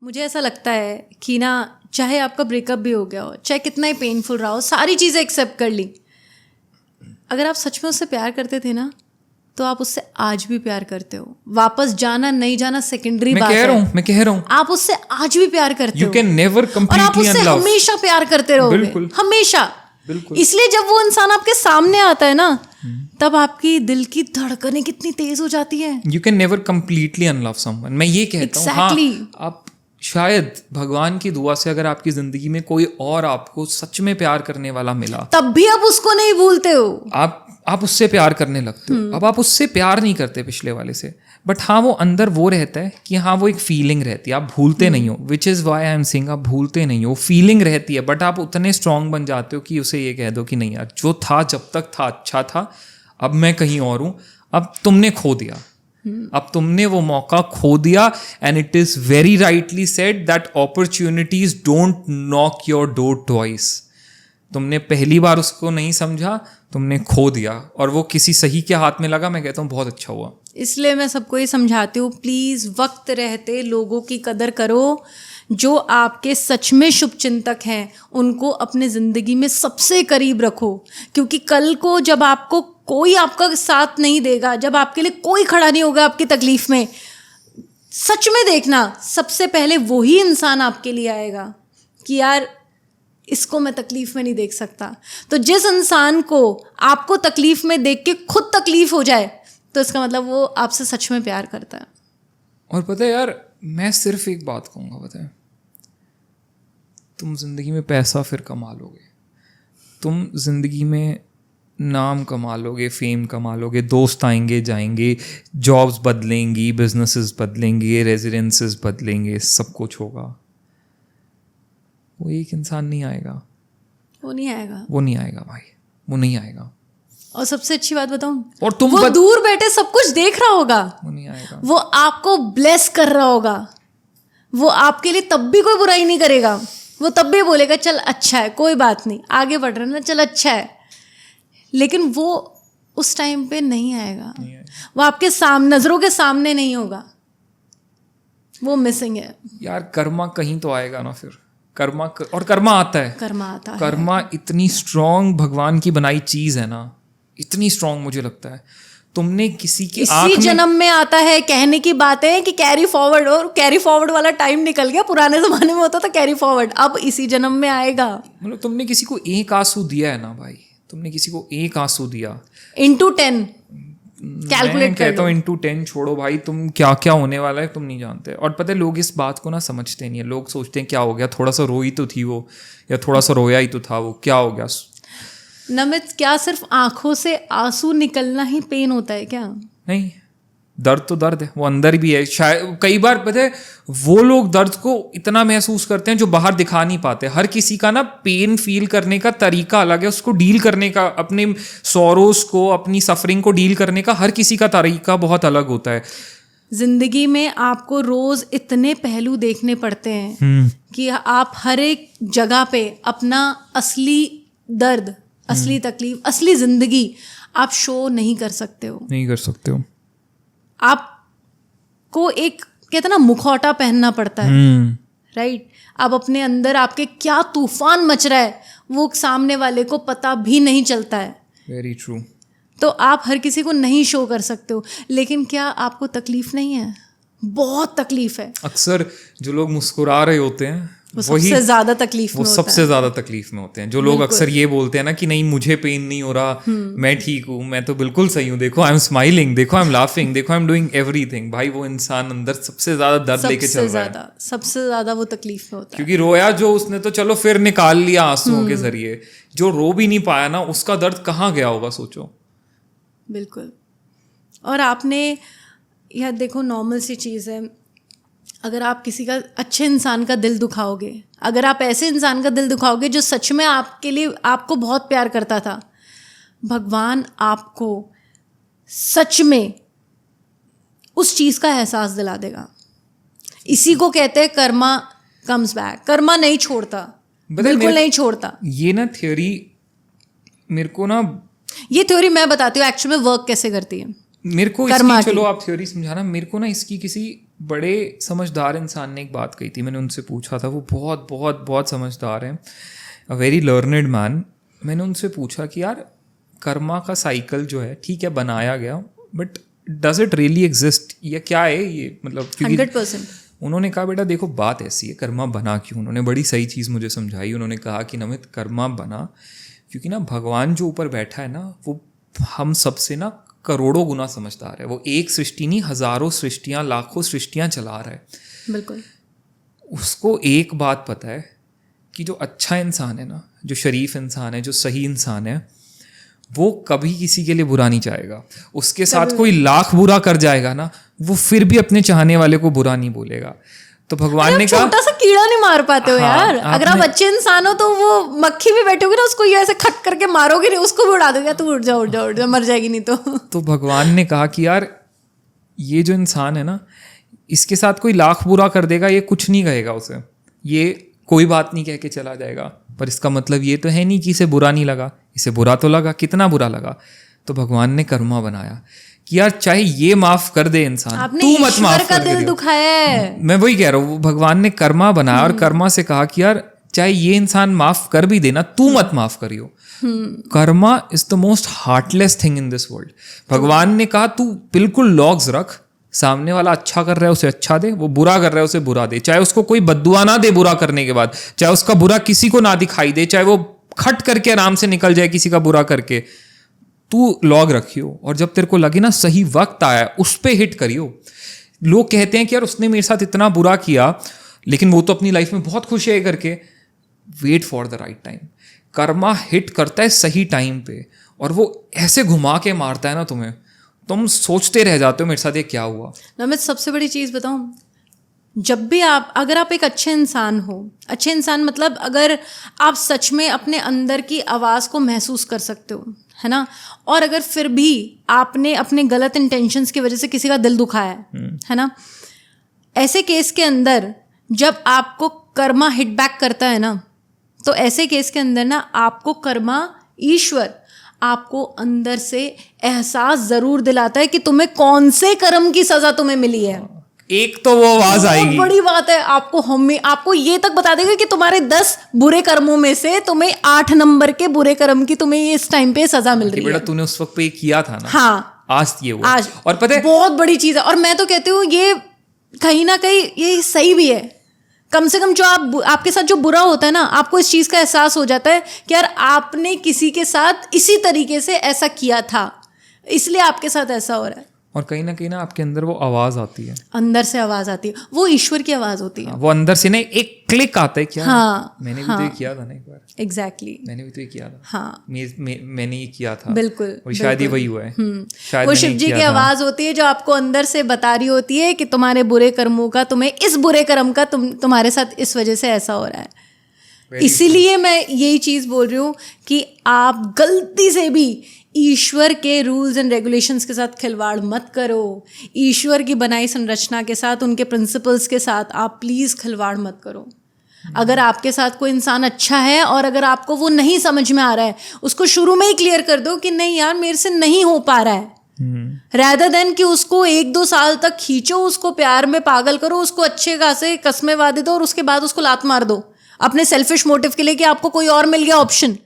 मुझे ऐसा लगता है कि ना, चाहे आपका ब्रेकअप भी हो गया हो, चाहे कितना ही पेनफुल रहा हो, सारी चीज़ें एक्सेप्ट कर ली, अगर आप सच में उससे प्यार करते थे ना, तो आप उससे आज भी प्यार करते हो। वापस जाना नहीं जाना सेकेंडरी बात है। मैं कह रहा हूँ आप उससे आज भी प्यार करते हो। You can never और आप completely उससे unlove. हमेशा प्यार करते रहोगे। बिल्कुल। हमेशा। बिल्कुल। इसलिए जब वो इंसान आपके सामने आता है ना, तब आपकी दिल की धड़कनें कितनी तेज हो जाती है। You can never completely unlove someone. मैं ये कहता हूँ Exactly. हाँ, आप शायद भगवान की दुआ से अगर आपकी जिंदगी में कोई और आपको सच में प्यार करने वाला मिला, तब भी आप उसको नहीं भूलते हो। आप उससे प्यार करने लगते हो। अब आप उससे प्यार नहीं करते पिछले वाले से, बट हाँ वो अंदर वो रहता है कि हाँ वो एक फीलिंग रहती है, आप भूलते नहीं हो। Which is why I am saying, आप भूलते नहीं हो, फीलिंग रहती है, बट आप उतने स्ट्रांग बन जाते हो कि उसे ये कह दो कि नहीं यार, जो था जब तक था अच्छा था, अब मैं कहीं और हूँ, अब तुमने खो दिया, अब तुमने वो मौका खो दिया। And it is very rightly said that opportunities don't knock your door twice. तुमने पहली बार उसको नहीं समझा, तुमने खो दिया, और वो किसी सही के हाथ में लगा। मैं कहता हूँ बहुत अच्छा हुआ। इसलिए मैं सबको ये समझाती हूँ, प्लीज़ वक्त रहते लोगों की कदर करो। जो आपके सच में शुभचिंतक हैं, उनको अपने ज़िंदगी में सबसे करीब रखो, क्योंकि कल को जब आपको कोई आपका साथ नहीं देगा, जब आपके लिए कोई खड़ा नहीं होगा आपकी तकलीफ़ में, सच में देखना, सबसे पहले वही इंसान आपके लिए आएगा कि यार इसको मैं तकलीफ़ में नहीं देख सकता। तो जिस इंसान को आपको तकलीफ़ में देख के खुद तकलीफ़ हो जाए, तो इसका मतलब वो आपसे सच में प्यार करता है। और पता है यार, मैं सिर्फ एक बात कहूँगा, पता है, तुम जिंदगी में पैसा फिर कमा लोगे, तुम जिंदगी में नाम कमा लोगे, फेम कमा लोगे, दोस्त आएंगे जाएंगे, जॉब्स बदलेंगी, बिजनेसेस बदलेंगे, रेजिडेंसेस बदलेंगे, सब कुछ होगा। वो एक इंसान नहीं आएगा, वो नहीं आएगा, वो नहीं आएगा भाई, वो नहीं आएगा। और सबसे अच्छी बात बताऊं, और तुम वो दूर बैठे सब कुछ देख रहा होगा, वो नहीं आएगा। वो आपको ब्लेस कर रहा होगा, वो आपके लिए तब भी कोई बुराई नहीं करेगा, वो तब भी बोलेगा चल अच्छा है, कोई बात नहीं, आगे बढ़ रहे ना, चल अच्छा है। लेकिन वो उस टाइम पे नहीं आएगा, वो आपके नजरों के सामने नहीं होगा, वो मिसिंग है यार। कर्मा कहीं तो आएगा ना फिर, कर्मा और कर्मा आता है, कर्मा आता है। कर्मा इतनी स्ट्रांग भगवान की बनाई चीज है ना, इतनी स्ट्रांग मुझे लगता है। तुमने किसी की आंख इसी जन्म में आता है। कहने की बात है कि कैरी फॉरवर्ड, और कैरी फॉरवर्ड वाला टाइम निकल गया। पुराने जमाने में होता था कैरी फॉरवर्ड, अब इसी जन्म में आएगा। मतलब तुमने किसी को एक आंसू दिया है ना भाई, तुमने किसी को एक आंसू दिया, इंटू 10 कैलकुलेट कर कहता हूँ इंटू 10 छोड़ो भाई, तुम क्या क्या होने वाला है तुम नहीं जानते। और पता है लोग इस बात को ना समझते नहीं है। लोग सोचते हैं क्या हो गया, थोड़ा सा रोई तो थी वो, या थोड़ा सा रोया ही तो था वो, क्या हो गया। नमित, क्या सिर्फ आंखों से आंसू निकलना ही पेन होता है क्या? नहीं, दर्द तो दर्द है, वो अंदर भी है। शायद कई बार पता है वो लोग दर्द को इतना महसूस करते हैं जो बाहर दिखा नहीं पाते। हर किसी का ना पेन फील करने का तरीका अलग है, उसको डील करने का, अपने सॉरोस को, अपनी सफरिंग को डील करने का हर किसी का तरीका बहुत अलग होता है। जिंदगी में आपको रोज इतने पहलू देखने पड़ते हैं कि आप हर एक जगह पे अपना असली दर्द, असली तकलीफ, असली जिंदगी आप शो नहीं कर सकते हो। नहीं कर सकते हो। आपको एक कहते ना मुखौटा पहनना पड़ता है, राइट? अब अपने अंदर आपके क्या तूफान मच रहा है वो सामने वाले को पता भी नहीं चलता है। Very true. तो आप हर किसी को नहीं शो कर सकते हो। लेकिन क्या आपको तकलीफ नहीं है? बहुत तकलीफ है। अक्सर जो लोग मुस्कुरा रहे होते हैं वो सबसे ज्यादा तकलीफ में वो होता सबसे है। ज्यादा तकलीफ में होते हैं। जो लोग अक्सर ये बोलते हैं ना कि नहीं मुझे पेन नहीं हो रहा, मैं ठीक हूँ, मैं तो बिल्कुल सही हूँ, देखो आई एम स्माइलिंग, देखो आई एम लाफिंग, देखो आई एम डूइंग एवरीथिंग। भाई वो इंसान अंदर सबसे ज्यादा दर्द लेके चल रहा है, सबसे ज्यादा वो तकलीफ में होता है। क्योंकि रोया जो उसने तो चलो फिर निकाल लिया आंसुओं के जरिए, जो रो भी नहीं पाया ना उसका दर्द कहाँ गया होगा सोचो। बिल्कुल। और आपने यह देखो, नॉर्मल सी चीज़ है, अगर आप किसी का, अच्छे इंसान का दिल दुखाओगे, अगर आप ऐसे इंसान का दिल दुखाओगे जो सच में आपके लिए, आपको बहुत प्यार करता था, भगवान आपको सच में उस चीज़ का एहसास दिला देगा। इसी को कहते हैं कर्मा कम्स बैक। कर्मा नहीं छोड़ता, बिल्कुल नहीं छोड़ता। ये ना थ्योरी मेरे को ना, ये थ्योरी मैं बताती हूँ एक्चुअली में वर्क कैसे करती है। मेरे को इसकी, चलो आप थ्योरी समझाना, मेरे को ना इसकी किसी बड़े समझदार इंसान ने एक बात कही थी, मैंने उनसे पूछा था, वो बहुत बहुत बहुत समझदार हैं, अ वेरी लर्नड मैन। मैंने उनसे पूछा कि यार कर्मा का साइकिल जो है ठीक है बनाया गया, but does it really exist, या क्या है ये, मतलब 100%। उन्होंने कहा बेटा देखो बात ऐसी है, कर्मा बना क्यों, उन्होंने बड़ी सही चीज़ मुझे समझाई। उन्होंने कहा कि नमित कर्मा बना क्योंकि ना भगवान जो ऊपर बैठा है ना वो हम सबसे ना करोड़ों गुना समझदार है। वो एक सृष्टि नहीं, हजारों सृष्टियाँ लाखों सृष्टियाँ चला रहा है। बिल्कुल। उसको एक बात पता है कि जो अच्छा इंसान है ना, जो शरीफ इंसान है, जो सही इंसान है, वो कभी किसी के लिए बुरा नहीं चाहेगा। उसके साथ कोई लाख बुरा कर जाएगा ना, वो फिर भी अपने चाहने वाले को बुरा नहीं बोलेगा। तो भगवान ने कहा छोटा सा कीड़ा नहीं मार पाते हो हाँ, यार। अगर आप अच्छे इंसान हो तो वो मक्खी भी बैठोगे ना, उसको ये ऐसे खट करके मारोगे नहीं, उसको भी उड़ा दोगे, तू उड़ जा उड़ जा उड़ जा, मर जाएगी नहीं तो भगवान ने कहा कि यार ये जो इंसान है ना, इसके साथ कोई लाख बुरा कर देगा, ये कुछ नहीं कहेगा उसे, ये कोई बात नहीं कह के चला जाएगा। पर इसका मतलब ये तो है नहीं कि इसे बुरा नहीं लगा, इसे बुरा तो लगा, कितना बुरा लगा। तो भगवान ने कर्मा बनाया कि यार चाहे ये माफ कर दे इंसान, तू मत माफ का कर दिल दुखाया है। मैं वही कह रहा हूँ, भगवान ने कर्मा बनाया और कर्मा से कहा कि यार चाहे ये इंसान माफ कर भी देना, तू मत माफ करियो। Karma is the most heartless thing in this world. भगवान ने कहा तू बिल्कुल लॉग्स रख, सामने वाला अच्छा कर रहा है उसे अच्छा दे, वो बुरा कर रहा है उसे बुरा दे, चाहे उसको कोई बद्दुआ ना दे बुरा करने के बाद, चाहे उसका बुरा किसी को ना दिखाई दे, चाहे वो खट करके आराम से निकल जाए किसी का बुरा करके, तू लॉग रखियो। और जब तेरे को लगे ना सही वक्त आया, उस पे हिट करियो। लोग कहते हैं कि यार उसने मेरे साथ इतना बुरा किया लेकिन वो तो अपनी लाइफ में बहुत खुश है करके, wait for the right time. Karma hit करता है सही टाइम पे, और वो ऐसे घुमा के मारता है ना तुम्हें, तुम सोचते रह जाते हो मेरे साथ ये क्या हुआ। नमित, सबसे बड़ी चीज़ बताऊं, जब भी अगर आप एक अच्छे इंसान हो, अच्छे इंसान मतलब अगर आप सच में अपने अंदर की आवाज़ को महसूस कर सकते हो, है ना, और अगर फिर भी आपने अपने गलत इंटेंशंस की वजह से किसी का दिल दुखाया है ना, ऐसे केस के अंदर जब आपको कर्मा हिट बैक करता है ना, तो ऐसे केस के अंदर ना आपको कर्मा, ईश्वर आपको अंदर से एहसास जरूर दिलाता है कि तुम्हें कौन से कर्म की सजा तुम्हें मिली है। एक तो वो आवाज आएगी, बड़ी बात है। आपको ये तक बता देगा कि तुम्हारे 10 बुरे कर्मों में से तुम्हें 8 नंबर के बुरे कर्म की तुम्हें इस टाइम पे सजा मिल रही है। बेटा तूने उस वक्त पे ये किया था ना, हाँ आज ये हुआ। आज और पता है बहुत बड़ी चीज है। और मैं तो कहती हूँ ये कहीं ना कहीं ये सही भी है। कम से कम जो आपके साथ जो बुरा होता है ना, आपको इस चीज का एहसास हो जाता है कि यार आपने किसी के साथ इसी तरीके से ऐसा किया था, इसलिए आपके साथ ऐसा हो रहा है। और कहीं ना आपके अंदर वो आवाज आती है, अंदर से आवाज आती है, वो ईश्वर की आवाज होती है। वो अंदर से ना एक क्लिक आता है, क्या हाँ, मैंने भी तो ये किया था ना एक बार, एग्जैक्टली मैंने भी तो ये किया था, हाँ मैंने ये किया था, बिल्कुल, और शायद ये वही हुआ है, शायद वो शिव जी की आवाज होती है जो आपको अंदर से बता रही होती है कि तुम्हारे बुरे कर्मों का, तुम्हें इस बुरे कर्म का तुम्हारे साथ इस वजह से ऐसा हो रहा है। इसीलिए मैं यही चीज बोल रही हूँ कि आप गलती से भी ईश्वर के रूल्स एंड रेगुलेशंस के साथ खिलवाड़ मत करो। ईश्वर की बनाई संरचना के साथ, उनके प्रिंसिपल्स के साथ आप प्लीज़ खिलवाड़ मत करो। अगर आपके साथ कोई इंसान अच्छा है और अगर आपको वो नहीं समझ में आ रहा है, उसको शुरू में ही क्लियर कर दो कि नहीं यार मेरे से नहीं हो पा रहा है, रैदर देन कि उसको 1-2 साल तक खींचो, उसको प्यार में पागल करो, उसको अच्छे खासे कस्में वादे दो और उसके बाद उसको लात मार दो अपने सेल्फिश मोटिव के लिए कि आपको कोई और मिल गया ऑप्शन।